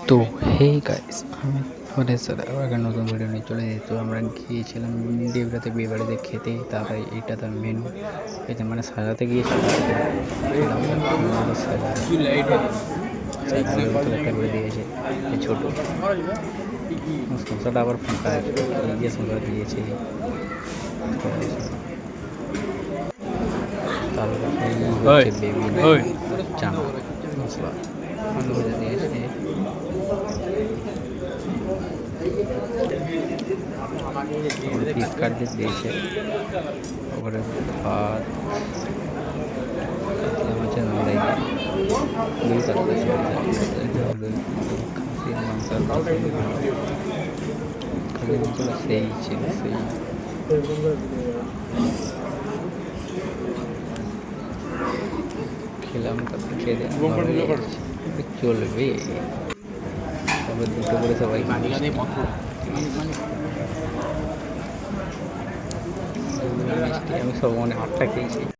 তো hey guys, আমি তোমাদের সাথে আবার একটা নতুন ভিডিও নিয়ে চলে এসেছি। তো আমরা গিয়েছিলাম দেবরাতে বিয়ে বাড়িতে খেতে। তারপরে এটা তার মেনু, এটা মানে সাজাতে গিয়েছিলাম। চালের বোতল একটা করে দিয়েছে ছোটো সংসারটা, আবার ফাঁকা আছে যে সংসার দিয়েছে। তারপরে হচ্ছে বেবি চানা মশলা আলু ভেজে দিয়েছে। পিস কাটতে দিয়েছে। তারপরে ভাত, কাতলা মাছের মালাই, দই তরকারি, খাসির মাংসের খাসির মাংসটা সেই ছিল, সেই খেলাম। তারপরে খেয়ে দিয়ে চলবে। তারপরে দুটো করে সবাই আমি সব মানে 8টা খেয়েছি।